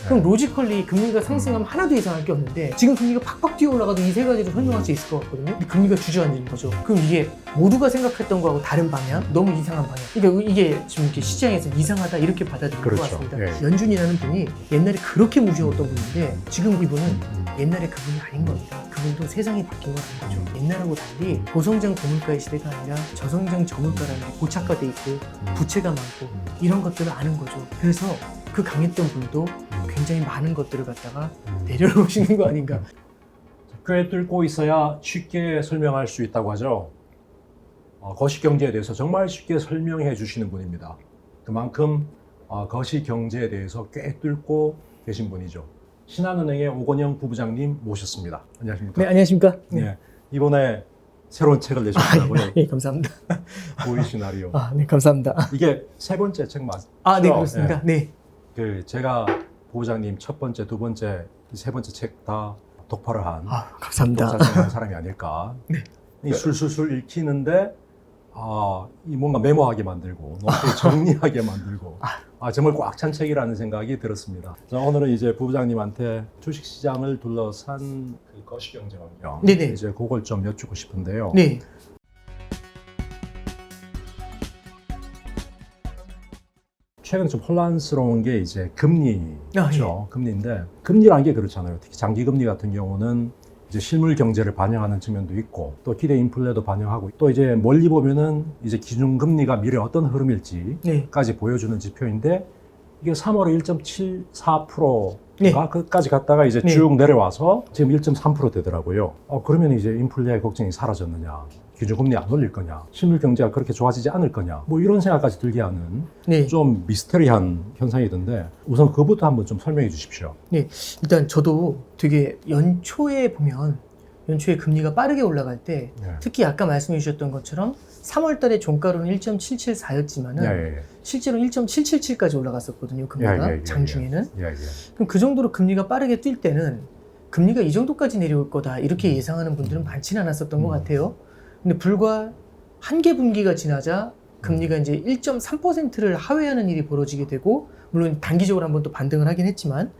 그럼 로지컬리 금리가 상승하면 하나도 이상할 게 없는데 지금 금리가 팍팍 뛰어 올라가도 이 세 가지로 설명할 수 있을 것 같거든요. 근데 금리가 주저앉는 거죠. 그럼 이게 모두가 생각했던 거하고 다른 방향, 너무 이상한 방향. 그러니까 이게 지금 이렇게 시장에서 이상하다 이렇게 받아들일 것 같습니다. 예. 연준이라는 분이 옛날에 그렇게 무서웠던 분인데 지금 이분은 옛날에 그분이 아닌 겁니다. 그분도 세상이 바뀐 거라는 거죠. 옛날하고 달리 고성장 고물가의 시대가 아니라 저성장 저물가라는 게 고착화돼 있고 부채가 많고 이런 것들을 아는 거죠. 그래서 그 강했던 분도 굉장히 많은 것들을 갖다가 내려놓으시는 거 아닌가. 꽤 뚫고 있어야 쉽게 설명할 수 있다고 하죠. 거시경제에 대해서 정말 쉽게 설명해 주시는 분입니다. 그만큼 거시경제에 대해서 꽤 뚫고 계신 분이죠. 신한은행의 오건영 부부장님 모셨습니다. 안녕하십니까? 네, 안녕하십니까? 네. 이번에 새로운 책을 내셨더라고요. 네, 감사합니다. 보이 시나리오. 네, 감사합니다. 이게 세 번째 책 맞죠? 네, 그렇습니다. 네. 제가 부부장님 첫 번째, 두 번째, 세 번째 책 다 독파를 한 감사합니다. 독자생활한 사람이 아닐까. 네. 이 술술술 읽히는데 이 뭔가 메모하게 만들고 노트에 정리하게 만들고 정말 꽉 찬 책이라는 생각이 들었습니다. 자, 오늘은 이제 부부장님한테 주식시장을 둘러싼 그 거시경제 환경 네네. 이제 그걸 좀 여쭙고 싶은데요. 네. 최근 좀 혼란스러운 게 이제 금리죠. 예. 금리인데 금리라는 게 그렇잖아요. 특히 장기 금리 같은 경우는 이제 실물 경제를 반영하는 측면도 있고 또 기대 인플레도 반영하고 또 이제 멀리 보면은 이제 기준 금리가 미래 어떤 흐름일지까지 네. 보여주는 지표인데 이게 3월에 1.74%가 네. 끝까지 갔다가 이제 네. 쭉 내려와서 지금 1.3% 되더라고요. 그러면 이제 인플레 걱정이 사라졌느냐? 기준금리 안 올릴 거냐? 실물 경제가 그렇게 좋아지지 않을 거냐? 뭐 이런 생각까지 들게 하는 네. 좀 미스터리한 현상이던데 우선 그것부터 한번 좀 설명해 주십시오. 네. 일단 저도 되게 연초에 보면 연초에 금리가 빠르게 올라갈 때 네. 특히 아까 말씀해 주셨던 것처럼 3월 달에 종가로는 1.774였지만은 실제로 1.777까지 올라갔었거든요. 금리가 장중에는. 그럼 그 정도로 금리가 빠르게 뛸 때는 금리가 이 정도까지 내려올 거다 이렇게 예상하는 분들은 많지는 않았었던 것 같아요. 근데 불과 한 개 분기가 지나자 금리가 이제 1.3%를 하회하는 일이 벌어지게 되고 물론 단기적으로 한번 또 반등을 하긴 했지만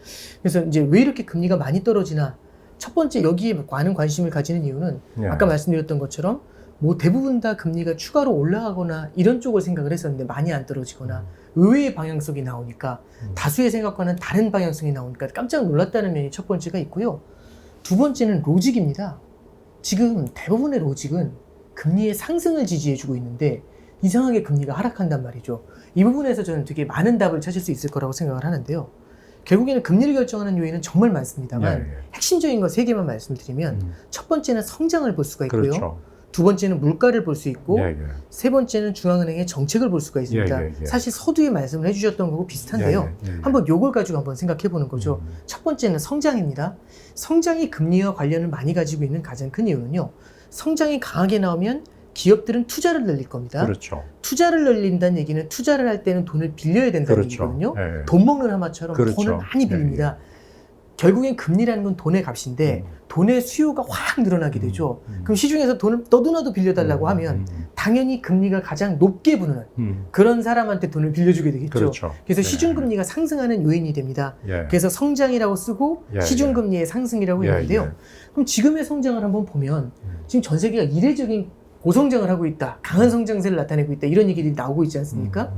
그래서 이제 왜 이렇게 금리가 많이 떨어지나 첫 번째 여기에 많은 관심을 가지는 이유는 아까 말씀드렸던 것처럼 뭐 대부분 다 금리가 추가로 올라가거나 이런 쪽을 생각을 했었는데 많이 안 떨어지거나 의외의 방향성이 나오니까 다수의 생각과는 다른 방향성이 나오니까 깜짝 놀랐다는 면이 첫 번째가 있고요. 두 번째는 로직입니다. 지금 대부분의 로직은 금리의 상승을 지지해주고 있는데 이상하게 금리가 하락한단 말이죠. 이 부분에서 저는 되게 많은 답을 찾을 수 있을 거라고 생각을 하는데요. 결국에는 금리를 결정하는 요인은 정말 많습니다만 핵심적인 거 세 개만 말씀드리면 첫 번째는 성장을 볼 수가 있고요. 그렇죠. 두 번째는 물가를 볼 수 있고 세 번째는 중앙은행의 정책을 볼 수가 있습니다. 사실 서두에 말씀을 해주셨던 거고 비슷한데요. 한번 요걸 가지고 한번 생각해 보는 거죠. 첫 번째는 성장입니다. 성장이 금리와 관련을 많이 가지고 있는 가장 큰 이유는요. 성장이 강하게 나오면 기업들은 투자를 늘릴 겁니다. 그렇죠. 투자를 늘린다는 얘기는 투자를 할 때는 돈을 빌려야 된다는 얘기거든요. 돈 먹는 하마처럼 돈을 많이 빌립니다. 결국엔 금리라는 건 돈의 값인데 돈의 수요가 확 늘어나게 되죠. 그럼 시중에서 돈을 너도나도 빌려달라고 하면 당연히 금리가 가장 높게 부르는 그런 사람한테 돈을 빌려주게 되겠죠. 그렇죠. 그래서 시중금리가 상승하는 요인이 됩니다. 그래서 성장이라고 쓰고 시중금리의 상승이라고 했는데요. 그럼 지금의 성장을 한번 보면 지금 전 세계가 이례적인 고성장을 하고 있다. 강한 성장세를 나타내고 있다. 이런 얘기들이 나오고 있지 않습니까?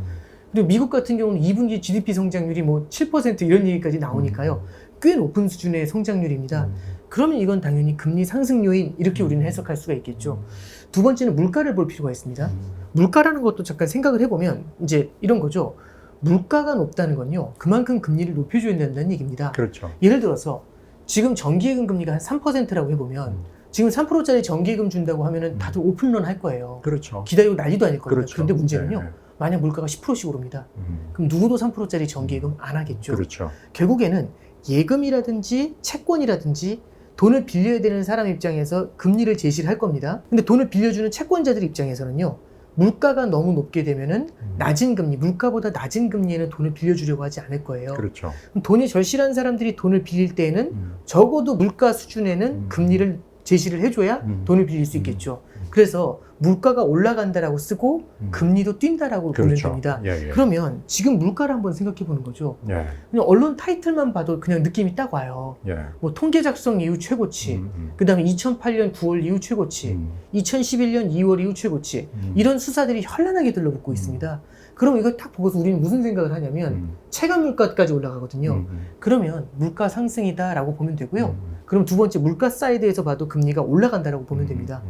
그리고 미국 같은 경우는 2분기 GDP 성장률이 뭐 7% 이런 얘기까지 나오니까요. 꽤 높은 수준의 성장률입니다. 그러면 이건 당연히 금리 상승 요인 이렇게 우리는 해석할 수가 있겠죠. 두 번째는 물가를 볼 필요가 있습니다. 물가라는 것도 잠깐 생각을 해보면 이제 이런 거죠. 물가가 높다는 건요. 그만큼 금리를 높여줘야 된다는 얘기입니다. 그렇죠. 예를 들어서 지금 정기예금 금리가 한 3%라고 해보면 지금 3%짜리 정기예금 준다고 하면은 다들 오픈런 할 거예요. 그렇죠. 기다리고 난리도 아닐 겁니다. 그렇죠. 그런데 문제는요. 만약 물가가 10%씩 오릅니다. 그럼 누구도 3%짜리 정기예금 안 하겠죠. 그렇죠. 결국에는 예금이라든지 채권이라든지 돈을 빌려야 되는 사람 입장에서 금리를 제시를 할 겁니다. 근데 돈을 빌려주는 채권자들 입장에서는요. 물가가 너무 높게 되면은 낮은 금리, 물가보다 낮은 금리에는 돈을 빌려주려고 하지 않을 거예요. 그렇죠. 그럼 돈이 절실한 사람들이 돈을 빌릴 때에는 적어도 물가 수준에는 금리를 제시를 해줘야 돈을 빌릴 수 있겠죠. 그래서 물가가 올라간다라고 쓰고 금리도 뛴다라고 보면 됩니다. 그러면 지금 물가를 한번 생각해 보는 거죠. 그냥 언론 타이틀만 봐도 그냥 느낌이 딱 와요. 뭐 통계 작성 이후 최고치, 그 다음에 2008년 9월 이후 최고치, 2011년 2월 이후 최고치, 이런 수사들이 현란하게 들러붙고 있습니다. 그럼 이거 딱 보고서 우리는 무슨 생각을 하냐면 체감 물가까지 올라가거든요. 그러면 물가 상승이다라고 보면 되고요. 그럼 두 번째 물가 사이드에서 봐도 금리가 올라간다라고 보면 됩니다.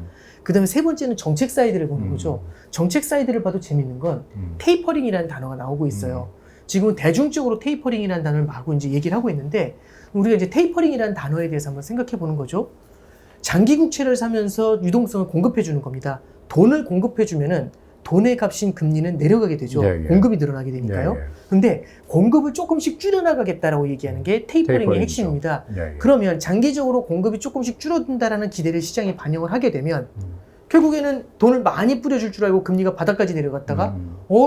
그 다음에 세 번째는 정책 사이드를 보는 거죠. 정책 사이드를 봐도 재밌는 건 테이퍼링이라는 단어가 나오고 있어요. 지금은 대중적으로 테이퍼링이라는 단어를 마구 이제 얘기를 하고 있는데, 우리가 이제 테이퍼링이라는 단어에 대해서 한번 생각해 보는 거죠. 장기 국채를 사면서 유동성을 공급해 주는 겁니다. 돈을 공급해 주면은 돈의 값인 금리는 내려가게 되죠. 공급이 늘어나게 되니까요. 근데 공급을 조금씩 줄여나가겠다라고 얘기하는 게 테이퍼링의 핵심입니다. 그러면 장기적으로 공급이 조금씩 줄어든다라는 기대를 시장에 반영을 하게 되면 결국에는 돈을 많이 뿌려줄 줄 알고 금리가 바닥까지 내려갔다가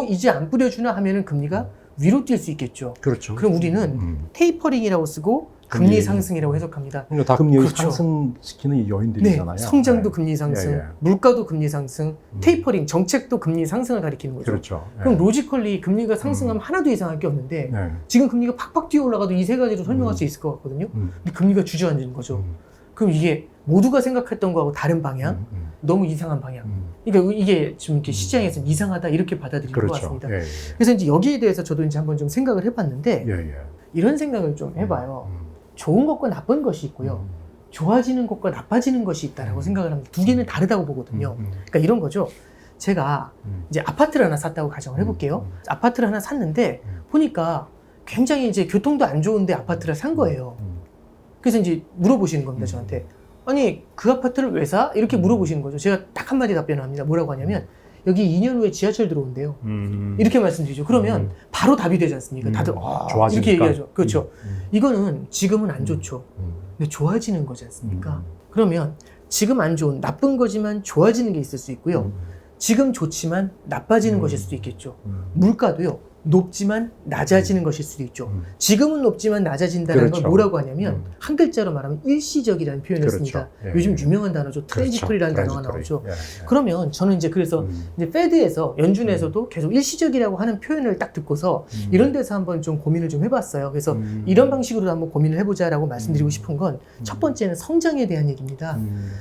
이제 안 뿌려주나 하면은 금리가 위로 뛸 수 있겠죠. 그렇죠. 그럼 우리는 테이퍼링이라고 쓰고 금리 상승이라고 해석합니다. 다 금리 상승시키는 요인들이잖아요. 네, 성장도 금리 상승, 물가도 금리 상승, 테이퍼링, 정책도 금리 상승을 가리키는 거죠. 그렇죠. 그럼 로지컬리 금리가 상승하면 하나도 이상할 게 없는데 지금 금리가 팍팍 뛰어 올라가도 이 세 가지로 설명할 수 있을 것 같거든요. 근데 금리가 주저앉는 거죠. 그럼 이게 모두가 생각했던 거하고 다른 방향, 너무 이상한 방향. 그러니까 이게 좀 이렇게 시장에서 이상하다 이렇게 받아들이는 것 같습니다. 그래서 이제 여기에 대해서 저도 이제 한번 좀 생각을 해봤는데 이런 생각을 좀 해봐요. 좋은 것과 나쁜 것이 있고요. 좋아지는 것과 나빠지는 것이 있다라고 생각을 합니다. 두 개는 다르다고 보거든요. 그러니까 이런 거죠. 제가 이제 아파트를 하나 샀다고 가정을 해볼게요. 아파트를 하나 샀는데 보니까 굉장히 이제 교통도 안 좋은데 아파트를 산 거예요. 그래서 이제 물어보시는 겁니다, 저한테. 아니, 그 아파트를 왜 사? 이렇게 물어보시는 거죠. 제가 딱 한마디 답변을 합니다. 뭐라고 하냐면, 여기 2년 후에 지하철 들어온대요. 이렇게 말씀드리죠. 그러면 바로 답이 되지 않습니까? 다들 좋아지니까. 이렇게 얘기하죠. 그렇죠. 이거는 지금은 안 좋죠. 근데 좋아지는 거지 않습니까? 그러면 지금 안 좋은, 나쁜 거지만 좋아지는 게 있을 수 있고요. 지금 좋지만 나빠지는 것일 수도 있겠죠. 물가도요. 높지만 낮아지는 것일 수도 있죠. 지금은 높지만 낮아진다는 걸 뭐라고 하냐면 한 글자로 말하면 일시적이라는 표현을 씁니다. 요즘 유명한 단어죠. 트랜지토리라는 단어가 나오죠. 그러면 저는 이제 그래서 이제 페드에서 연준에서도 계속 일시적이라고 하는 표현을 딱 듣고서 이런 데서 한번 좀 고민을 좀 해봤어요. 그래서 이런 방식으로 한번 고민을 해보자라고 말씀드리고 싶은 건 첫 번째는 성장에 대한 얘기입니다.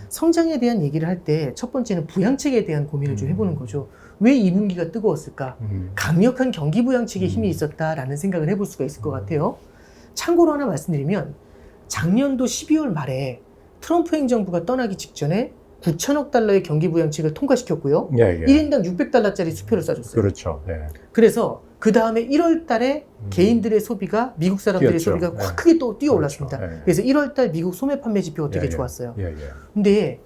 성장에 대한 얘기를 할 때 첫 번째는 부양책에 대한 고민을 좀 해보는 거죠. 왜 2분기가 뜨거웠을까? 강력한 경기 부양책에 힘이 있었다라는 생각을 해볼 수가 있을 것 같아요. 참고로 하나 말씀드리면 작년도 12월 말에 트럼프 행정부가 떠나기 직전에 9천억 달러의 경기 부양책을 통과시켰고요. 1인당 600달러짜리 수표를 쏴줬어요. 그렇죠. 그래서 그 다음에 1월 달에 개인들의 소비가, 미국 사람들의 소비가 확 크게 또 뛰어 올랐습니다. 그래서 1월 달 미국 소매 판매 지표가 되게 좋았어요. 근데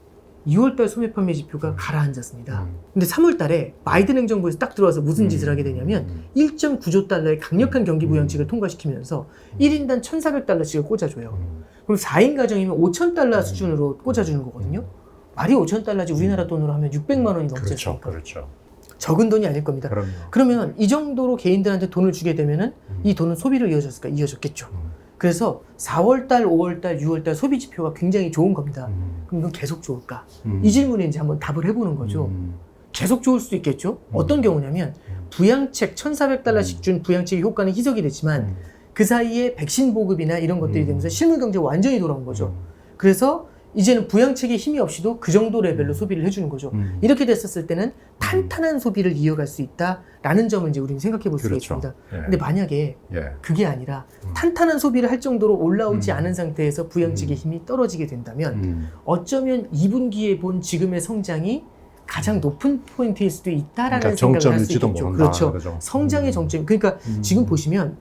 2월 달 소매 판매 지표가 가라앉았습니다. 근데 3월 달에 바이든 행정부에서 딱 들어와서 무슨 짓을 하게 되냐면 1.9조 달러의 강력한 경기 부양책을 통과시키면서 1인당 1,400달러씩을 꽂아줘요. 그럼 4인 가정이면 5,000달러 수준으로 꽂아주는 거거든요. 말이 5,000달러지 우리나라 돈으로 하면 600만 원이 넘지 않습니까? 그렇죠. 적은 돈이 아닐 겁니다. 그러면 이 정도로 개인들한테 돈을 주게 되면은 이 돈은 소비로 이어졌을까? 이어졌겠죠. 그래서 4월달, 5월달, 6월달 소비 지표가 굉장히 좋은 겁니다. 그럼 이건 계속 좋을까? 이 질문에 이제 한번 답을 해보는 거죠. 계속 좋을 수도 있겠죠. 어떤 경우냐면 부양책 1,400달러씩 준 부양책의 효과는 희석이 됐지만 그 사이에 백신 보급이나 이런 것들이 되면서 실물 경제가 완전히 돌아온 거죠. 그래서 이제는 부양책의 힘이 없이도 그 정도 레벨로 소비를 해주는 거죠. 이렇게 됐었을 때는 탄탄한 소비를 이어갈 수 있다라는 점을 이제 우리는 생각해 볼 수가 있습니다. 근데 만약에 그게 아니라 탄탄한 소비를 할 정도로 올라오지 않은 상태에서 부양책의 힘이 떨어지게 된다면 어쩌면 2분기에 본 지금의 성장이 가장 높은 포인트일 수도 있다라는 생각을 할 수 있겠죠. 그렇죠. 성장의 정점. 그러니까 지금 보시면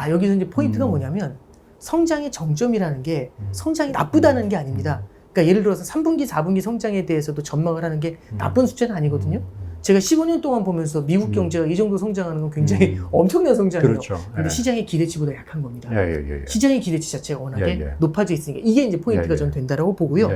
여기서 이제 포인트가 뭐냐면 성장의 정점이라는 게 성장이 나쁘다는 게 아닙니다. 그러니까 예를 들어서 3분기, 4분기 성장에 대해서도 전망을 하는 게 나쁜 숫자는 아니거든요. 제가 15년 동안 보면서 미국 경제가 이 정도 성장하는 건 굉장히 엄청난 성장이에요. 그렇죠. 근데 시장의 기대치보다 약한 겁니다. 시장의 기대치 자체가 워낙에 높아져 있으니까 이게 이제 포인트가 전 된다라고 보고요.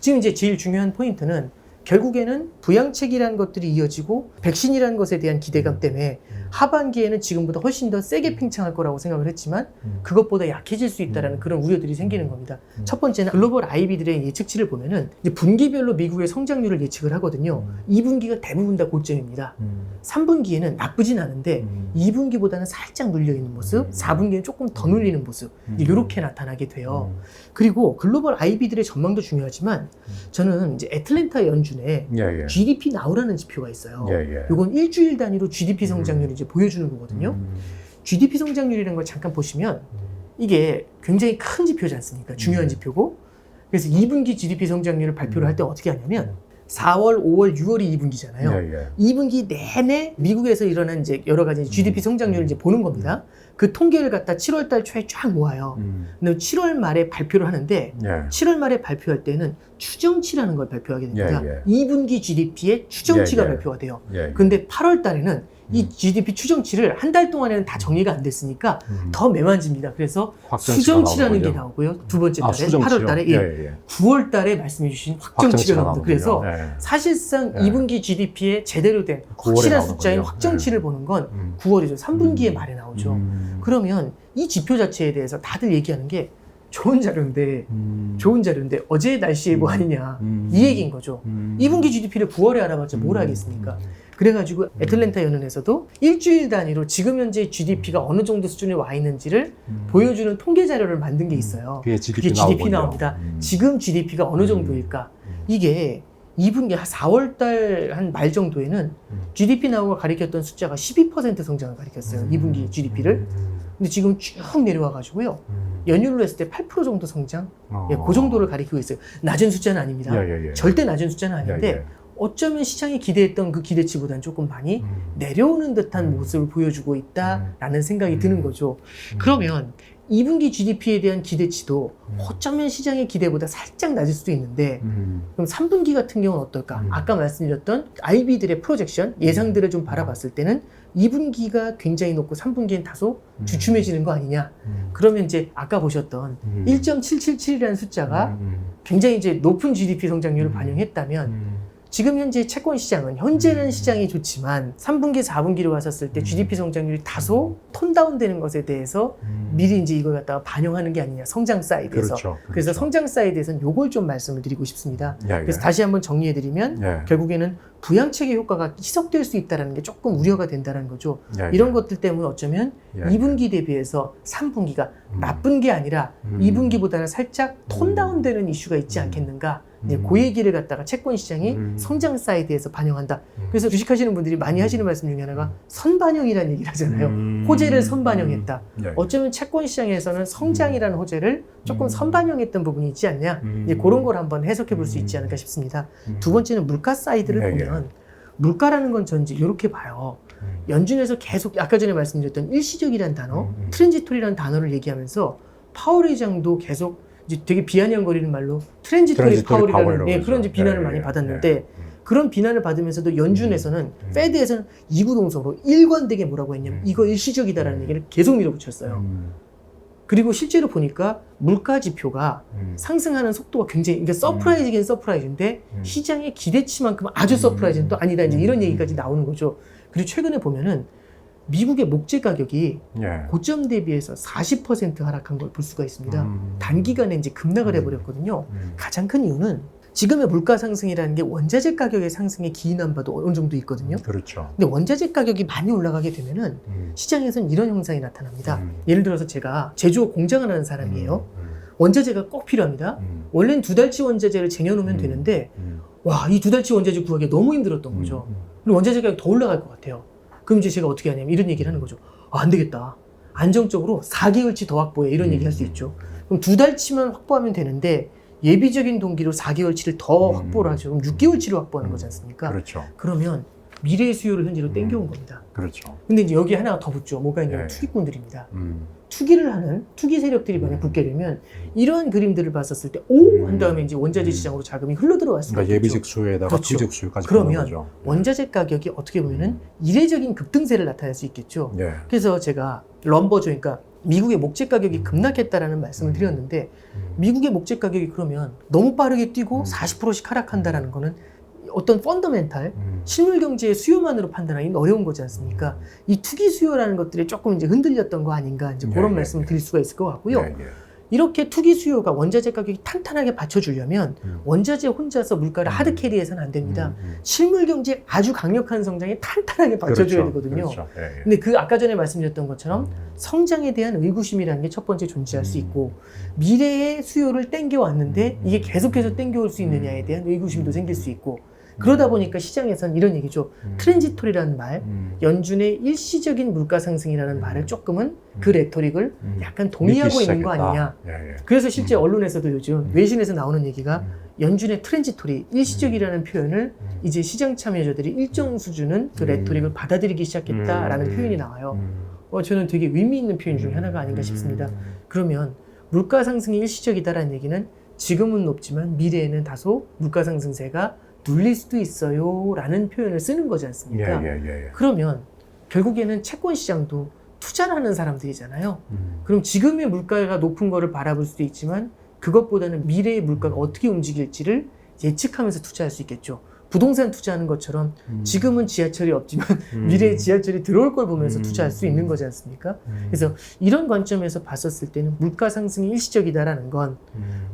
지금 이제 제일 중요한 포인트는 결국에는 부양책이라는 것들이 이어지고 백신이라는 것에 대한 기대감 때문에 하반기에는 지금보다 훨씬 더 세게 팽창할 거라고 생각을 했지만 그것보다 약해질 수 있다는 그런 우려들이 생기는 겁니다. 첫 번째는 글로벌 IB들의 예측치를 보면은 이제 분기별로 미국의 성장률을 예측을 하거든요. 2분기가 대부분 다 고점입니다. 3분기에는 나쁘진 않은데 2분기보다는 살짝 눌려 있는 모습, 4분기에는 조금 더 눌리는 모습, 이렇게 나타나게 돼요. 그리고 글로벌 IB들의 전망도 중요하지만 저는 이제 애틀랜타 연준에 GDP 나우라는 지표가 있어요. 이건 일주일 단위로 GDP 성장률을 이제 보여주는 거거든요. GDP 성장률이라는 걸 잠깐 보시면 이게 굉장히 큰 지표지 않습니까? 중요한 지표고. 그래서 2분기 GDP 성장률을 발표를 할 때 어떻게 하냐면 4월, 5월, 6월이 2분기잖아요. 2분기 내내 미국에서 일어난 이제 여러 가지 GDP 성장률을 이제 보는 겁니다. 그 통계를 갖다 7월 달 초에 쫙 모아요. 근데 7월 말에 발표를 하는데 7월 말에 발표할 때는 추정치라는 걸 발표하게 됩니다. 2분기 GDP의 추정치가 발표가 돼요. 근데 8월 달에는 이 GDP 추정치를 한 달 동안에는 다 정리가 안 됐으니까 더 매만집니다. 그래서 수정치라는 게 나오고요. 두 번째 달에 8월 달에 9월 달에 말씀해 주신 확정치가 나옵니다. 그래서 사실상 2분기 GDP에 제대로 된 확실한 숫자인 확정치를 보는 건 9월이죠. 3분기에 말에 나오죠. 그러면 이 지표 자체에 대해서 다들 얘기하는 게 좋은 자료인데 어제의 날씨 예보 아니냐 이 얘기인 거죠. 2분기 GDP를 9월에 알아봤자 뭘 알겠습니까? 그래가지고 애틀랜타 연은에서도 일주일 단위로 지금 현재 GDP가 어느 정도 수준에 와 있는지를 보여주는 통계 자료를 만든 게 있어요. 그게 GDP 나옵니다. 지금 GDP가 어느 정도일까? 이게 2분기 4월 달 한 말 정도에는 GDP 나우가 가리켰던 숫자가 12% 성장을 가리켰어요. 2분기 GDP를. 근데 지금 쭉 내려와가지고요. 연율로 했을 때 8% 정도 성장? 그 정도를 가리키고 있어요. 낮은 숫자는 아닙니다. 절대 낮은 숫자는 아닌데 어쩌면 시장이 기대했던 그 기대치보다는 조금 많이 내려오는 듯한 모습을 보여주고 있다라는 생각이 드는 거죠. 그러면 2분기 GDP에 대한 기대치도 어쩌면 시장의 기대보다 살짝 낮을 수도 있는데 그럼 3분기 같은 경우는 어떨까? 아까 말씀드렸던 IB들의 프로젝션, 예상들을 좀 바라봤을 때는 2분기가 굉장히 높고 3분기엔 다소 주춤해지는 거 아니냐? 그러면 이제 아까 보셨던 1.777이라는 숫자가 굉장히 이제 높은 GDP 성장률을 반영했다면 지금 현재 채권 시장은 현재는 시장이 좋지만 3분기, 4분기로 왔었을 때 GDP 성장률이 다소 톤다운 되는 것에 대해서 미리 이제 이걸 갖다가 반영하는 게 아니냐, 성장 사이드에서. 그래서 성장 사이드에서는 요걸 좀 말씀을 드리고 싶습니다. 그래서 다시 한번 정리해드리면 결국에는 부양책의 효과가 희석될 수 있다는 게 조금 우려가 된다는 거죠. 이런 것들 때문에 어쩌면 2분기 대비해서 3분기가 나쁜 게 아니라 2분기보다는 살짝 톤다운 되는 이슈가 있지 않겠는가. 그 얘기를 갖다가 채권 시장이 성장 사이드에서 반영한다. 그래서 주식하시는 분들이 많이 하시는 말씀 중에 하나가 선반영이라는 얘기를 하잖아요. 호재를 선반영했다. 어쩌면 채권 시장에서는 성장이라는 호재를 조금 선반영했던 부분이 있지 않냐. 그런 걸 한번 해석해 볼 수 있지 않을까 싶습니다. 두 번째는 물가 사이드를 보면 물가라는 건 전지 이렇게 봐요. 연준에서 계속 아까 전에 말씀드렸던 일시적이라는 단어, 트랜지토리라는 단어를 얘기하면서 파월 의장도 계속 이제 되게 비아냥거리는 말로 트랜지토리 파월이라는 그런 이제 비난을 많이 받았는데 그런 비난을 받으면서도 연준에서는 페드에서는 이구동성으로 일관되게 뭐라고 했냐면 이거 일시적이다라는 얘기를 계속 밀어붙였어요. 그리고 실제로 보니까 물가 지표가 상승하는 속도가 굉장히 그러니까 서프라이즈긴 서프라이즈인데 시장의 기대치만큼 아주 서프라이즈는 또 아니다 이제 이런 얘기까지 나오는 거죠. 그리고 최근에 보면은 미국의 목재 가격이 고점 대비해서 40% 하락한 걸 볼 수가 있습니다. 단기간에 이제 급락을 해버렸거든요. 가장 큰 이유는 지금의 물가 상승이라는 게 원자재 가격의 상승에 기인한 바도 어느 정도 있거든요. 그렇죠. 근데 원자재 가격이 많이 올라가게 되면은 시장에서는 이런 현상이 나타납니다. 예를 들어서 제가 제조업 공장을 하는 사람이에요. 원자재가 꼭 필요합니다. 원래는 2달치 원자재를 쟁여놓으면 되는데 와, 이 2달치 원자재 구하기 너무 힘들었던 거죠. 그리고 원자재 가격이 더 올라갈 것 같아요. 그럼 이제 제가 어떻게 하냐면 이런 얘기를 하는 거죠. 아, 안 되겠다. 안정적으로 4개월치 더 확보해. 이런 얘기 할 수 있죠. 그럼 2달치만 확보하면 되는데 예비적인 동기로 4개월치를 더 확보를 하죠. 그럼 6개월치를 확보하는 거지 않습니까? 그렇죠. 그러면 미래의 수요를 현재로 땡겨온 겁니다. 그렇죠. 근데 이제 여기 하나가 더 붙죠. 뭐가 있냐면 투기꾼들입니다. 투기를 하는 투기 세력들이 만약 붙게 되면 이러한 그림들을 봤었을 때 오! 한 다음에 이제 원자재 시장으로 자금이 흘러들어갈 수가 있죠. 예비적 수요에다가 투기적 수요까지 그러면 거죠. 원자재 가격이 어떻게 보면은 이례적인 급등세를 나타낼 수 있겠죠. 그래서 제가 럼버조 그러니까 미국의 목재 가격이 급락했다라는 말씀을 드렸는데 미국의 목재 가격이 그러면 너무 빠르게 뛰고 40%씩 하락한다라는 거는 어떤 펀더멘탈 실물 경제의 수요만으로 판단하기는 어려운 거지 않습니까? 이 투기 수요라는 것들이 조금 이제 흔들렸던 거 아닌가 이제 그런 말씀을 드릴 수가 있을 것 같고요. 이렇게 투기 수요가 원자재 가격이 탄탄하게 받쳐주려면 원자재 혼자서 물가를 하드 캐리해서는 안 됩니다. 실물 경제 아주 강력한 성장에 탄탄하게 받쳐줘야 되거든요. 그렇죠. 근데 그 아까 전에 말씀드렸던 것처럼 성장에 대한 의구심이라는 게 첫 번째 존재할 수 있고 미래의 수요를 땡겨왔는데 이게 계속해서 땡겨올 수 있느냐에 대한 의구심도 생길 수 있고 그러다 보니까 시장에서는 이런 얘기죠. 트랜지토리라는 말, 연준의 일시적인 물가 상승이라는 말을 조금은 그 레토릭을 약간 동의하고 있는 거 아니냐. 그래서 실제 언론에서도 요즘 외신에서 나오는 얘기가 연준의 트랜지토리, 일시적이라는 표현을 이제 시장 참여자들이 일정 수준은 그 레토릭을 받아들이기 시작했다라는 표현이 나와요. 저는 되게 의미 있는 표현 중에 하나가 아닌가 싶습니다. 그러면 물가 상승이 일시적이다라는 얘기는 지금은 높지만 미래에는 다소 물가 상승세가 눌릴 수도 있어요 라는 표현을 쓰는 거지 않습니까? 그러면 결국에는 채권 시장도 투자를 하는 사람들이잖아요. 그럼 지금의 물가가 높은 거를 바라볼 수도 있지만 그것보다는 미래의 물가가 어떻게 움직일지를 예측하면서 투자할 수 있겠죠. 부동산 투자하는 것처럼 지금은 지하철이 없지만 미래에 지하철이 들어올 걸 보면서 투자할 수 있는 거지 않습니까? 그래서 이런 관점에서 봤었을 때는 물가 상승이 일시적이다라는 건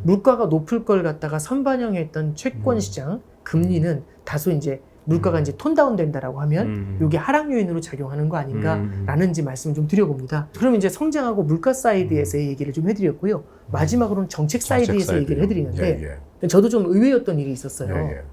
물가가 높을 걸 갖다가 선반영했던 채권 시장 금리는 다소 이제 물가가 이제 톤다운 된다라고 하면 이게 하락 요인으로 작용하는 거 아닌가라는 이제 말씀을 좀 드려봅니다. 그럼 이제 성장하고 물가 사이드에서의 얘기를 좀 해드렸고요. 마지막으로는 정책 사이드에서 얘기를 해드리는데 저도 좀 의외였던 일이 있었어요.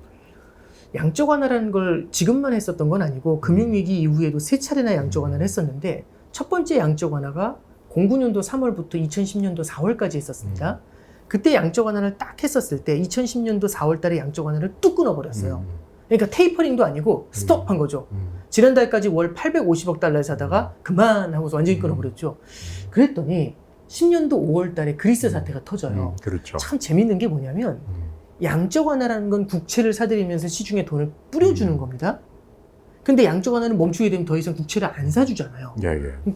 양적 완화라는 걸 지금만 했었던 건 아니고 금융위기 이후에도 3차례나 양적 완화를 했었는데 첫 번째 양적 완화가 09년도 3월부터 2010년도 4월까지 했었습니다. 그때 양적 완화를 딱 했었을 때 2010년도 4월 달에 양적 완화를 뚝 끊어버렸어요. 그러니까 테이퍼링도 아니고 스톱한 거죠. 지난달까지 월 850억 달러에 사다가 그만 하고서 완전히 끊어버렸죠. 그랬더니 10년도 5월 달에 그리스 사태가 터져요. 그렇죠. 참 재밌는 게 뭐냐면 양적 완화라는 건 국채를 사들이면서 시중에 돈을 뿌려주는 겁니다. 근데 양적 완화는 멈추게 되면 더 이상 국채를 안 사주잖아요.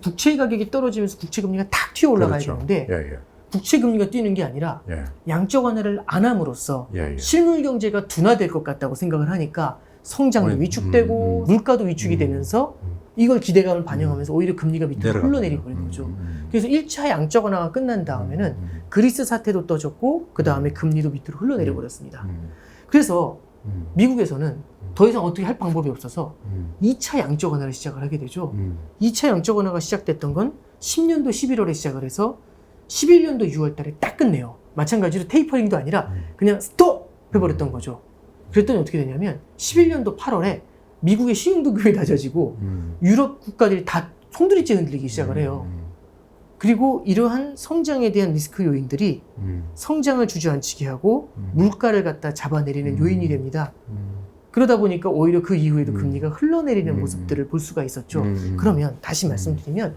국채 가격이 떨어지면서 국채 금리가 탁 튀어 올라가야 되는데 국채 금리가 뛰는 게 아니라 양적 완화를 안 함으로써 실물 경제가 둔화될 것 같다고 생각을 하니까 성장도 위축되고 물가도 위축이 되면서 이걸 기대감을 반영하면서 오히려 금리가 밑으로 흘러내리고 버린 거죠. 그래서 1차 양적 완화가 끝난 다음에는 그리스 사태도 떠졌고 그 다음에 금리도 밑으로 흘러내려 버렸습니다. 그래서 미국에서는 더 이상 어떻게 할 방법이 없어서 2차 양적 완화를 시작을 하게 되죠. 2차 양적 완화가 시작됐던 건 10년도 11월에 시작을 해서 11년도 6월 달에 딱 끝내요. 마찬가지로 테이퍼링도 아니라 그냥 스톱 해버렸던 거죠. 그랬더니 어떻게 되냐면 11년도 8월에 미국의 신용등급이 낮아지고 유럽 국가들이 다 송두리째 흔들리기 시작을 해요. 그리고 이러한 성장에 대한 리스크 요인들이 성장을 주저앉히게 하고 물가를 갖다 잡아내리는 요인이 됩니다. 그러다 보니까 오히려 그 이후에도 금리가 흘러내리는 모습들을 볼 수가 있었죠. 그러면 다시 말씀드리면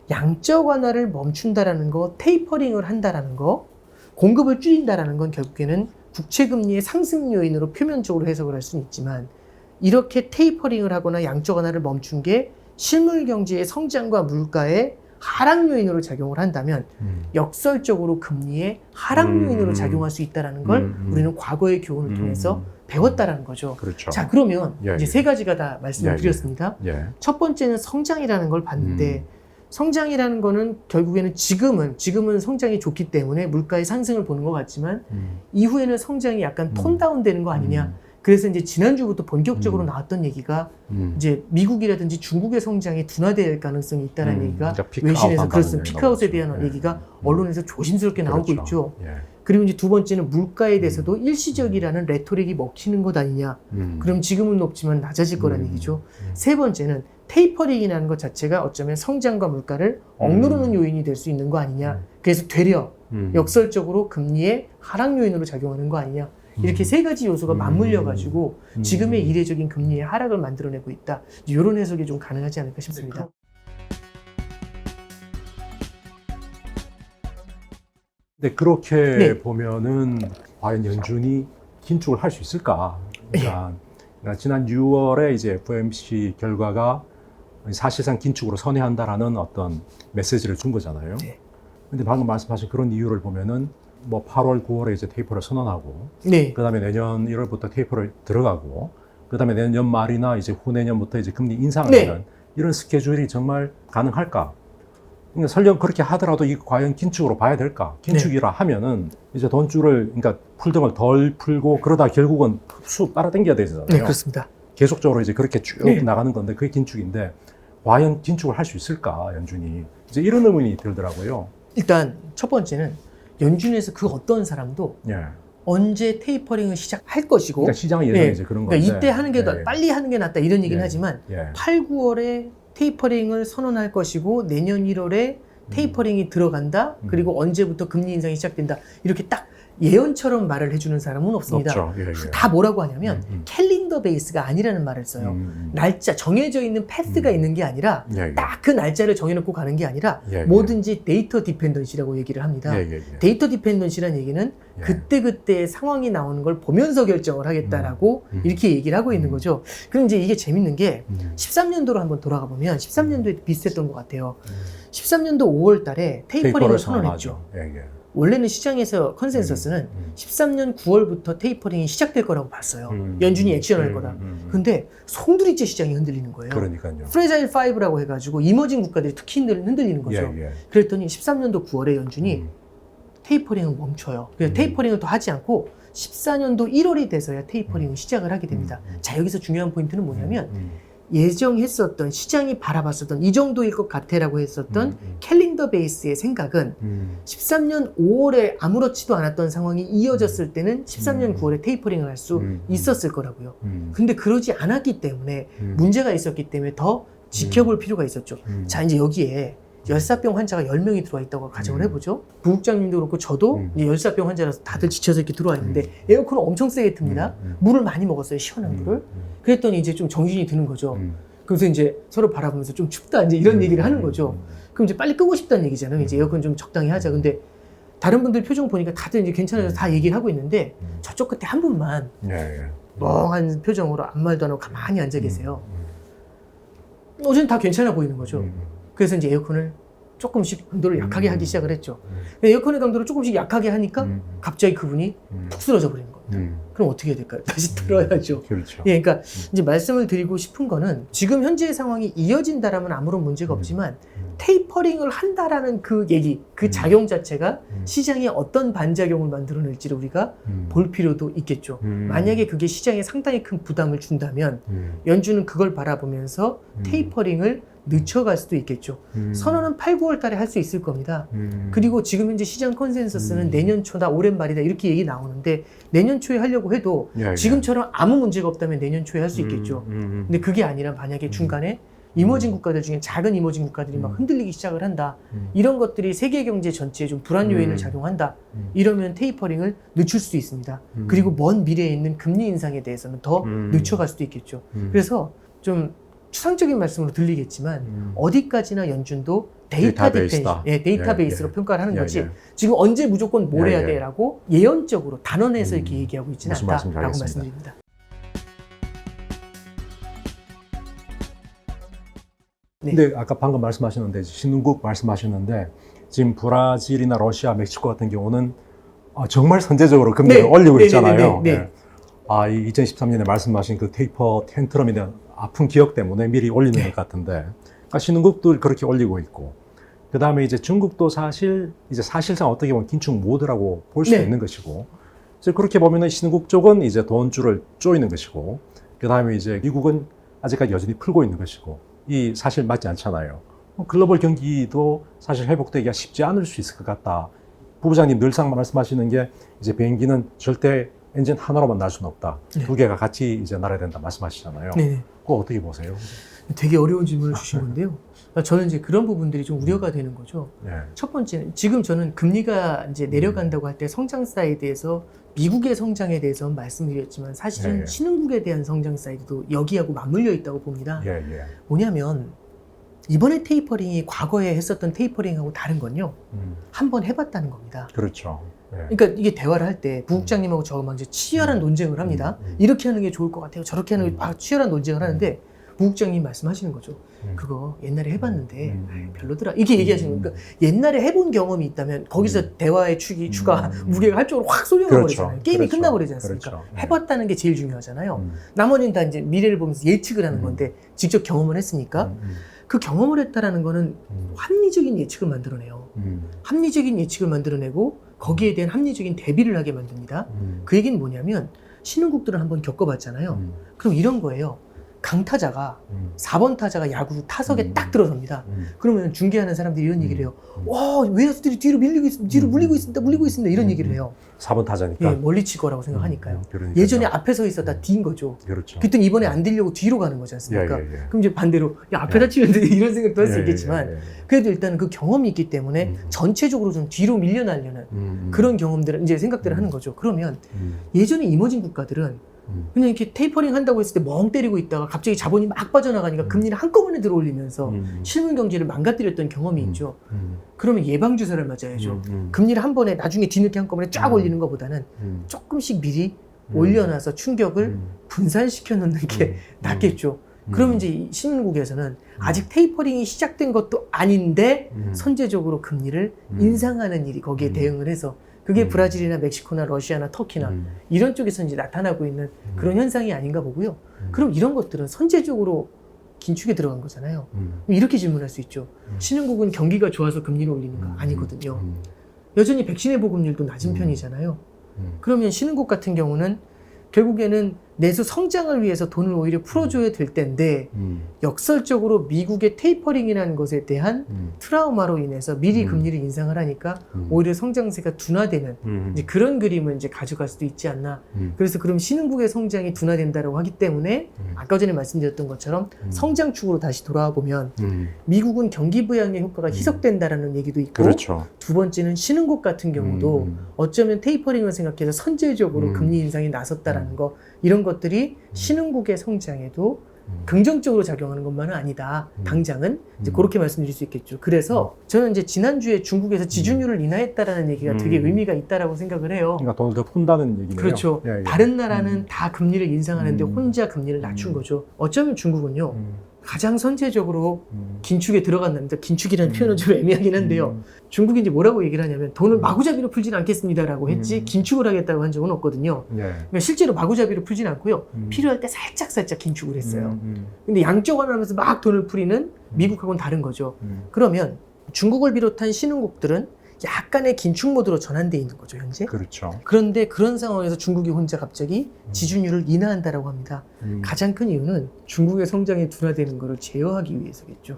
양적 완화를 멈춘다라는 거, 테이퍼링을 한다라는 거, 공급을 줄인다라는 건 결국에는 국채 금리의 상승 요인으로 표면적으로 해석을 할 수는 있지만 이렇게 테이퍼링을 하거나 양적 완화를 멈춘 게 실물 경제의 성장과 물가의 하락 요인으로 작용을 한다면 역설적으로 금리의 하락 요인으로 작용할 수 있다는 걸 우리는 과거의 교훈을 통해서 배웠다라는 거죠. 그렇죠. 자, 그러면 이제 세 가지가 다 말씀을 드렸습니다. 첫 번째는 성장이라는 걸 봤는데 성장이라는 거는 결국에는 지금은 성장이 좋기 때문에 물가의 상승을 보는 것 같지만 이후에는 성장이 약간 톤다운 되는 거 아니냐. 그래서 이제 지난주부터 본격적으로 나왔던 얘기가 이제 미국이라든지 중국의 성장이 둔화될 가능성이 있다는 얘기가 그러니까 외신에서 그렇습니다. 피크아웃에 대한 얘기가 언론에서 조심스럽게 나오고 있죠. 그리고 이제 두 번째는 물가에 대해서도 일시적이라는 레토릭이 먹히는 것 아니냐. 그럼 지금은 높지만 낮아질 거라는 얘기죠. 세 번째는 테이퍼링이라는 것 자체가 어쩌면 성장과 물가를 억누르는 요인이 될 수 있는 거 아니냐. 그래서 되려 역설적으로 금리의 하락 요인으로 작용하는 거 아니냐. 이렇게 세 가지 요소가 맞물려가지고 지금의 이례적인 금리의 하락을 만들어내고 있다. 이런 해석이 좀 가능하지 않을까 싶습니다. 근데 그렇게 보면은 과연 연준이 긴축을 할 수 있을까? 그러니까 지난 6월에 이제 FOMC 결과가 사실상 긴축으로 선회한다라는 어떤 메시지를 준 거잖아요. 근데 방금 말씀하신 그런 이유를 보면은 뭐 8월, 9월에 이제 테이퍼를 선언하고, 그다음에 내년 1월부터 테이퍼를 들어가고, 그다음에 내년 연말이나 이제 후내년부터 이제 금리 인상을 하는 이런 스케줄이 정말 가능할까? 그러니까 설령 그렇게 하더라도 이 과연 긴축으로 봐야 될까? 긴축이라 하면은 이제 돈줄을 그러니까 풀등을 덜 풀고 그러다 결국은 흡수 빨아당겨야 되잖아요. 네, 그렇습니다. 계속적으로 이제 그렇게 쭉 나가는 건데 그게 긴축인데 과연 긴축을 할 수 있을까 연준이 이제 이런 의문이 들더라고요. 일단 첫 번째는 연준에서 그 어떤 사람도 언제 테이퍼링을 시작할 것이고, 그러니까 시장의 예상이 이제 그런 건데 그러니까 이때 하는 게 빨리 하는 게 낫다 이런 얘기는 하지만 8, 9월에 테이퍼링을 선언할 것이고 내년 1월에 테이퍼링이 들어간다. 그리고 언제부터 금리 인상이 시작된다. 이렇게 딱 예언처럼 말을 해주는 사람은 없습니다. 다 뭐라고 하냐면 캘린더 베이스가 아니라는 말을 써요. 날짜, 정해져 있는 패스가 있는 게 아니라 딱 그 날짜를 정해놓고 가는 게 아니라 뭐든지 데이터 디펜던시라고 얘기를 합니다. 데이터 디펜던시라는 얘기는 그때그때의 상황이 나오는 걸 보면서 결정을 하겠다라고 이렇게 얘기를 하고 있는 거죠. 그럼 이제 이게 재밌는 게 13년도로 한번 돌아가 보면 13년도에 비슷했던 것 같아요. 13년도 5월 달에 테이퍼링을 선언했죠. 원래는 시장에서 컨센서스는 13년 9월부터 테이퍼링이 시작될 거라고 봤어요. 연준이 액션할 거다. 근데 송두리째 시장이 흔들리는 거예요. 그러니까요. 프레자일 5라고 해가지고 이머징 국가들이 특히 흔들리는 거죠. 그랬더니 13년도 9월에 연준이 테이퍼링을 멈춰요. 그래서 테이퍼링을 더 하지 않고 14년도 1월이 돼서야 테이퍼링을 시작을 하게 됩니다. 자, 여기서 중요한 포인트는 뭐냐면 예정했었던, 시장이 바라봤었던 이 정도일 것 같아라고 했었던 캘린더 베이스의 생각은 13년 5월에 아무렇지도 않았던 상황이 이어졌을 때는 13년 9월에 테이퍼링을 할 수 있었을 거라고요. 근데 그러지 않았기 때문에 문제가 있었기 때문에 더 지켜볼 필요가 있었죠. 자, 이제 여기에 열사병 환자가 10명이 들어와 있다고 가정을 해보죠. 부국장님도 그렇고 저도 이제 열사병 환자라서 다들 지쳐서 이렇게 들어와 있는데 에어컨을 엄청 세게 틉니다. 물을 많이 먹었어요. 시원한 물을. 그랬더니 이제 좀 정신이 드는 거죠. 그래서 이제 서로 바라보면서 좀 춥다 이제 이런 얘기를 하는 거죠. 그럼 이제 빨리 끄고 싶다는 얘기잖아요. 이제 에어컨 좀 적당히 하자. 근데 다른 분들 표정 보니까 다들 이제 괜찮아서 다 얘기를 하고 있는데 저쪽 끝에 한 분만 멍한 표정으로 아무 말도 안 하고 가만히 앉아 계세요. 어제는 다 괜찮아 보이는 거죠. 그래서 이제 에어컨을 조금씩 강도를 약하게 하기 시작을 했죠. 에어컨의 강도를 조금씩 약하게 하니까 갑자기 그분이 푹 쓰러져 버린 겁니다. 그럼 어떻게 해야 될까요? 다시 틀어야죠. 그렇죠. 예, 그러니까 이제 말씀을 드리고 싶은 거는 지금 현재의 상황이 이어진다라면 아무런 문제가 없지만 테이퍼링을 한다라는 그 얘기, 그 작용 자체가 시장에 어떤 반작용을 만들어낼지를 우리가 볼 필요도 있겠죠. 만약에 그게 시장에 상당히 큰 부담을 준다면 연준은 그걸 바라보면서 테이퍼링을 늦춰갈 수도 있겠죠. 선언은 8, 9월 달에 할 수 있을 겁니다. 그리고 지금 현재 시장 컨센서스는 내년 초다, 올해 말이다 이렇게 얘기 나오는데 내년 초에 하려고 해도 지금처럼 아무 문제가 없다면 내년 초에 할 수 있겠죠. 근데 그게 아니라 만약에 중간에 이머징 국가들 중에 작은 이머징 국가들이 막 흔들리기 시작을 한다. 이런 것들이 세계 경제 전체에 좀 불안 요인을 작용한다. 이러면 테이퍼링을 늦출 수도 있습니다. 그리고 먼 미래에 있는 금리 인상에 대해서는 더 늦춰갈 수도 있겠죠. 그래서 좀 추상적인 말씀으로 들리겠지만 어디까지나 연준도 데이터베이스로 평가를 하는 거지 지금 언제 무조건 뭘 해야 돼라고 예언적으로 단언해서 이렇게 얘기하고 있지는 않다라고 말씀드립니다. 근데 아까 방금 말씀하셨는데 신흥국 말씀하셨는데 지금 브라질이나 러시아, 멕시코 같은 경우는 정말 선제적으로 금리를 올리고 있잖아요. 이 2013년에 말씀하신 그 테이퍼 텐트럼에 대한 아픈 기억 때문에 미리 올리는 것 같은데, 그러니까 신흥국도 그렇게 올리고 있고, 그 다음에 이제 중국도 사실상 어떻게 보면 긴축 모드라고 볼 수 있는 것이고, 이제 그렇게 보면은 신흥국 쪽은 이제 돈줄을 조이는 것이고, 그 다음에 이제 미국은 아직까지 여전히 풀고 있는 것이고, 이 사실 맞지 않잖아요. 글로벌 경기도 사실 회복되기가 쉽지 않을 수 있을 것 같다. 부부장님 늘상 말씀하시는 게 이제 비행기는 절대 엔진 하나로만 날 수는 없다. 두 개가 같이 이제 날아야 된다 말씀하시잖아요. 그거 어떻게 보세요? 되게 어려운 질문을 주신 건데요. 저는 이제 그런 부분들이 좀 우려가 되는 거죠. 첫 번째는 지금 저는 금리가 이제 내려간다고 할 때 성장 사이드에서 미국의 성장에 대해서 말씀드렸지만 사실은 신흥국에 대한 성장 사이드도 여기하고 맞물려 있다고 봅니다. 뭐냐면 이번에 테이퍼링이 과거에 했었던 테이퍼링하고 다른 건요. 한번 해봤다는 겁니다. 그렇죠. 그러니까 이게 대화를 할 때 부국장님하고 저하고 막 이제 치열한 논쟁을 합니다. 이렇게 하는 게 좋을 것 같아요. 저렇게 하는 게 치열한 논쟁을 하는데 부국장님 말씀하시는 거죠. 그거 옛날에 해봤는데 별로더라. 이렇게 얘기하시는 거니까 옛날에 해본 경험이 있다면 거기서 대화의 추가 무게가 한쪽으로 확 쏠려가 버리잖아요. 그렇죠. 게임이 그렇죠. 끝나버리지 않습니까? 그렇죠. 해봤다는 게 제일 중요하잖아요. 나머지는 다 이제 미래를 보면서 예측을 하는 건데 직접 경험을 했으니까 그 경험을 했다라는 거는 합리적인 예측을 만들어내요. 합리적인 예측을 만들어내고 거기에 대한 합리적인 대비를 하게 만듭니다. 그 얘기는 뭐냐면 신흥국들을 한번 겪어봤잖아요. 그럼 이런 거예요. 강타자가 4번 타자가 야구 타석에 딱 들어섭니다. 그러면 중계하는 사람들이 이런 얘기를 해요. 와, 외야수들이 뒤로 물리고 있습니다. 이런 얘기를 해요. 4번 타자니까. 예, 멀리 칠 거라고 생각하니까요. 그러니까요. 예전에 앞에 서 있었다 뒤인 거죠. 그렇죠. 그랬더니 이번에 안 들려고 뒤로 가는 거지 않습니까? 예. 그럼 이제 반대로 야, 앞에다 치면 돼 이런 생각도 할 수 있겠지만 예. 그래도 일단 그 경험이 있기 때문에 전체적으로 좀 뒤로 밀려나려는 그런 경험들을 이제 생각들을 하는 거죠. 그러면 예전에 이머징 국가들은 그냥 이렇게 테이퍼링 한다고 했을 때 멍 때리고 있다가 갑자기 자본이 막 빠져나가니까 금리를 한꺼번에 들어올리면서 실물 경제를 망가뜨렸던 경험이 있죠. 그러면 예방주사를 맞아야죠. 금리를 한 번에 나중에 뒤늦게 한꺼번에 쫙 올리는 것보다는 조금씩 미리 올려놔서 충격을 분산시켜 놓는 게 낫겠죠. 그러면 이제 이 신흥국에서는 아직 테이퍼링이 시작된 것도 아닌데 선제적으로 금리를 인상하는 일이 거기에 대응을 해서 그게 브라질이나 멕시코나 러시아나 터키나 이런 쪽에서 이제 나타나고 있는 그런 현상이 아닌가 보고요. 그럼 이런 것들은 선제적으로 긴축에 들어간 거잖아요. 이렇게 질문할 수 있죠. 신흥국은 경기가 좋아서 금리를 올리는가? 아니거든요. 여전히 백신의 보급률도 낮은 편이잖아요. 그러면 신흥국 같은 경우는 결국에는 내수 성장을 위해서 돈을 오히려 풀어줘야 될 텐데 역설적으로 미국의 테이퍼링이라는 것에 대한 트라우마로 인해서 미리 금리를 인상을 하니까 오히려 성장세가 둔화되는 이제 그런 그림을 이제 가져갈 수도 있지 않나. 그래서 그럼 신흥국의 성장이 둔화된다라고 하기 때문에 아까 전에 말씀드렸던 것처럼 성장축으로 다시 돌아와 보면 미국은 경기 부양의 효과가 희석된다라는 얘기도 있고 그렇죠. 두 번째는 신흥국 같은 경우도 어쩌면 테이퍼링을 생각해서 선제적으로 금리 인상이 나섰다라는 거 이런 것들이 신흥국의 성장에도 긍정적으로 작용하는 것만은 아니다. 당장은 이제 그렇게 말씀드릴 수 있겠죠. 그래서 저는 이제 지난주에 중국에서 지준율을 인하했다라는 얘기가 되게 의미가 있다라고 생각을 해요. 그러니까 돈을 더 푼다는 얘기네요. 그렇죠. 예. 다른 나라는 다 금리를 인상하는데 혼자 금리를 낮춘 거죠. 어쩌면 중국은요. 가장 선제적으로 긴축에 들어갔는데 긴축이라는 표현은 좀 애매하긴 한데요. 중국이 이제 뭐라고 얘기를 하냐면 돈을 마구잡이로 풀지는 않겠습니다라고 했지 긴축을 하겠다고 한 적은 없거든요. 그러니까 실제로 마구잡이로 풀지는 않고요. 필요할 때 살짝 긴축을 했어요. 근데 양적완을 하면서 막 돈을 풀이는 미국하고는 다른 거죠. 그러면 중국을 비롯한 신흥국들은 약간의 긴축 모드로 전환돼 있는 거죠, 현재. 그렇죠. 그런데 그런 상황에서 중국이 혼자 갑자기 지준율을 인하한다라고 합니다. 가장 큰 이유는 중국의 성장이 둔화되는 것을 제어하기 위해서겠죠.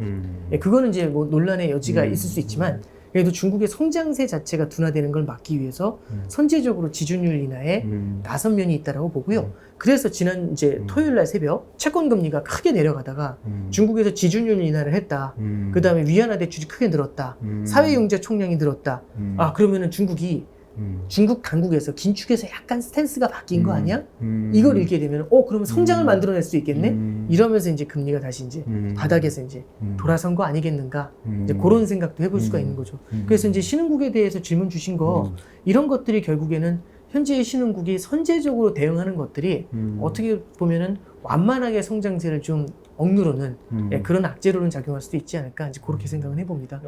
예, 그거는 이제 뭐 논란의 여지가 있을 수 있지만 그래도 중국의 성장세 자체가 둔화되는 걸 막기 위해서 선제적으로 지준율 인하에 나선 면이 있다라고 보고요. 그래서 지난 이제 토요일 날 새벽 채권 금리가 크게 내려가다가 중국에서 지준율 인하를 했다. 그 다음에 위안화 대출이 크게 늘었다. 사회융자 총량이 늘었다. 아, 그러면은 중국이 중국 당국에서 긴축에서 약간 스탠스가 바뀐 거 아니야? 이걸 읽게 되면 그러면 성장을 만들어낼 수 있겠네? 이러면서 이제 금리가 다시 이제 바닥에서 이제 돌아선 거 아니겠는가? 이제 그런 생각도 해볼 수가 있는 거죠. 그래서 이제 신흥국에 대해서 질문 주신 거 이런 것들이 결국에는 현재의 신흥국이 선제적으로 대응하는 것들이 어떻게 보면은 완만하게 성장세를 좀 억누르는 그런 악재로는 작용할 수도 있지 않을까? 이제 그렇게 생각을 해봅니다.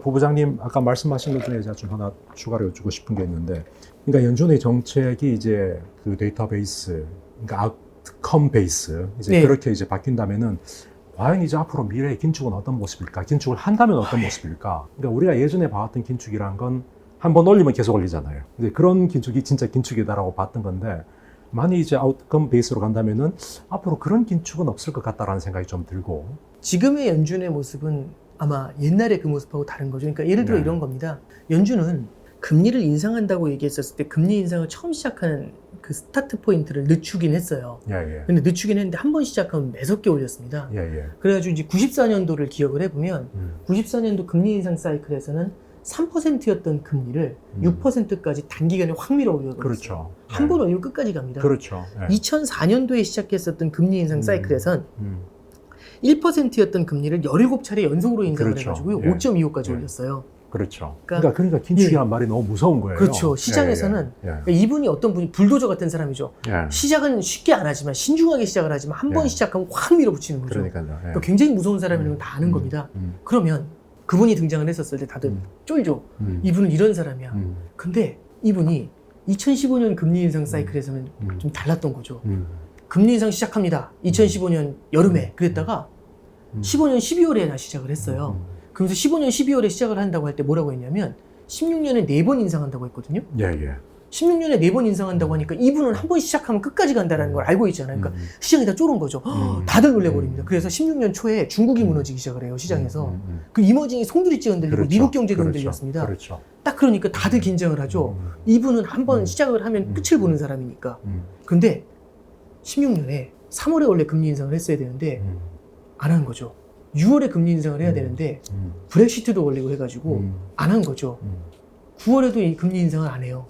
부부장님 아까 말씀하신 것 중에 제가 좀 하나 추가로 여쭈고 싶은 게 있는데, 그러니까 연준의 정책이 이제 그 데이터베이스, 그러니까 아웃컴 베이스 이제 네. 그렇게 이제 바뀐다면은 과연 이제 앞으로 미래의 긴축은 어떤 모습일까? 긴축을 한다면 어떤 모습일까? 그러니까 우리가 예전에 봐왔던 긴축이란 건 한 번 올리면 계속 올리잖아요. 근데 그런 긴축이 진짜 긴축이다라고 봤던 건데, 만약 이제 아웃컴 베이스로 간다면은 앞으로 그런 긴축은 없을 것 같다라는 생각이 좀 들고. 지금의 연준의 모습은 아마 옛날의 그 모습하고 다른 거죠. 그러니까 예를 들어 이런 겁니다. 연준은 금리를 인상한다고 얘기했었을 때 금리 인상을 처음 시작하는 그 스타트 포인트를 늦추긴 했어요. 예. 근데 늦추긴 했는데 한 번 시작하면 매섭게 올렸습니다. 예. 그래가지고 이제 94년도를 기억을 해보면 94년도 금리 인상 사이클에서는 3%였던 금리를 6%까지 단기간에 확 밀어 올려버렸어요. 그렇죠. 한 번 올리면 끝까지 갑니다. 그렇죠. 2004년도에 시작했었던 금리 인상 사이클에선 1%였던 금리를 17차례 연속으로 인상을 그렇죠. 해가지고 예. 5.25까지 예. 올렸어요. 그렇죠. 그러니까 긴축이란 말이 너무 무서운 거예요. 그렇죠. 시장에서는 그러니까 이분이 어떤 분이 불도저 같은 사람이죠. 시작은 쉽게 안 하지만 신중하게 시작을 하지만 한 번 시작하면 확 밀어붙이는 거죠. 그러니까 굉장히 무서운 사람이라는 건 다 아는 겁니다. 그러면 그분이 등장을 했었을 때 다들 쫄죠. 이분은 이런 사람이야. 근데 이분이 2015년 금리 인상 사이클에서는 좀 달랐던 거죠. 금리 인상 시작합니다. 2015년 여름에 그랬다가 15년 12월에나 시작을 했어요. 그러면서 15년 12월에 시작을 한다고 할 때 뭐라고 했냐면 16년에 4번 인상한다고 했거든요. 16년에 4번 인상한다고 하니까 이분은 한 번 시작하면 끝까지 간다는 걸 알고 있잖아요. 그러니까 시장이 다 쫄은 거죠. 다들 놀래버립니다. 그래서 16년 초에 중국이 무너지기 시작을 해요. 시장에서. 그 이머징이 송두리째 흔들리고 그렇죠. 미국 경제도 그렇죠. 흔들렸습니다. 그렇죠. 딱 그러니까 다들 긴장을 하죠. 이분은 한 번 시작을 하면 끝을 보는 사람이니까. 근데 16년에 3월에 원래 금리 인상을 했어야 되는데 안 한 거죠. 6월에 금리 인상을 해야 되는데 브렉시트도 걸리고 해가지고 안 한 거죠. 9월에도 이 금리 인상을 안 해요.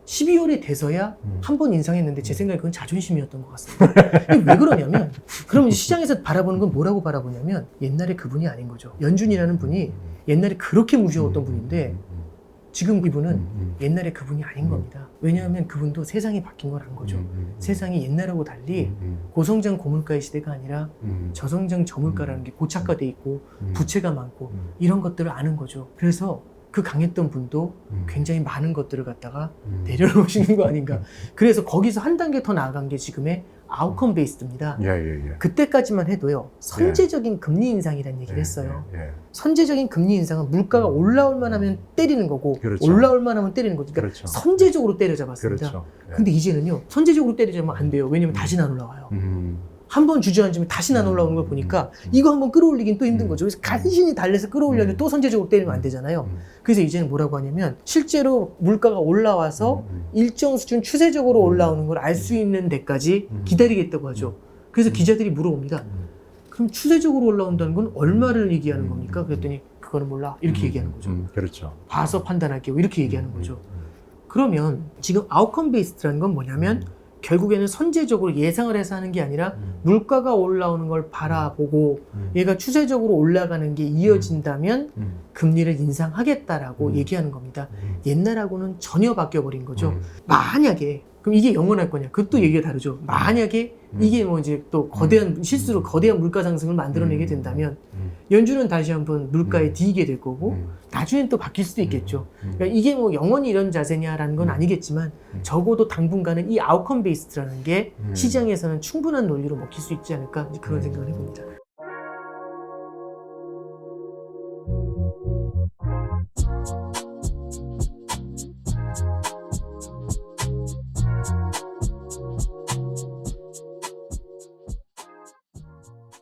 12월이 돼서야 한 번 인상했는데 제 생각에 그건 자존심이었던 것 같습니다. 이게 왜 그러냐면 그러면 시장에서 바라보는 건 뭐라고 바라보냐면 옛날에 그분이 아닌 거죠. 연준이라는 분이 옛날에 그렇게 무서웠던 분인데 지금 이분은 옛날에 그분이 아닌 겁니다. 왜냐하면 그분도 세상이 바뀐 걸 안 거죠. 세상이 옛날하고 달리 고성장 고물가의 시대가 아니라 저성장 저물가라는 게 고착화돼 있고 부채가 많고 이런 것들을 아는 거죠. 그래서 그 강했던 분도 굉장히 많은 것들을 갖다가 내려놓으시는 거 아닌가. 그래서 거기서 한 단계 더 나아간 게 지금의 아웃컴 베이스드입니다. 그때까지만 해도요. 선제적인 금리 인상이라는 얘기를 했어요. 선제적인 금리 인상은 물가가 올라올 만하면 때리는 거고 그렇죠. 올라올 만하면 때리는 거죠. 그러니까 그렇죠. 선제적으로 때려잡았습니다. 그렇죠. 근데 이제는요. 선제적으로 때려잡으면 안 돼요. 왜냐면 다시는 안 올라와요. 한 번 주저앉으면 다시는 안 올라오는 걸 보니까 이거 한번 끌어올리긴 또 힘든 거죠. 그래서 간신히 달래서 끌어올려도 또 선제적으로 때리면 안 되잖아요. 그래서 이제는 뭐라고 하냐면 실제로 물가가 올라와서 일정 수준 추세적으로 올라오는 걸 알 수 있는 데까지 기다리겠다고 하죠. 그래서 기자들이 물어봅니다. 그럼 추세적으로 올라온다는 건 얼마를 얘기하는 겁니까? 그랬더니 그거는 몰라. 이렇게 얘기하는 거죠. 그렇죠. 봐서 판단할게요. 이렇게 얘기하는 거죠. 그러면 지금 아웃컴 베이스드라는 건 뭐냐면 결국에는 선제적으로 예상을 해서 하는 게 아니라 물가가 올라오는 걸 바라보고 얘가 추세적으로 올라가는 게 이어진다면 금리를 인상하겠다라고 얘기하는 겁니다. 옛날하고는 전혀 바뀌어버린 거죠. 만약에 그럼 이게 영원할 거냐? 그것도 얘기가 다르죠. 만약에 이게 뭐 이제 또 거대한 실수로 거대한 물가 상승을 만들어내게 된다면 연준은 다시 한번 물가에 뒤이게 될 거고 나중엔 또 바뀔 수도 있겠죠. 그러니까 이게 뭐 영원히 이런 자세냐라는 건 아니겠지만 적어도 당분간은 이 아웃컴 베이스드라는 게 시장에서는 충분한 논리로 먹힐 수 있지 않을까 그런 생각을 해봅니다.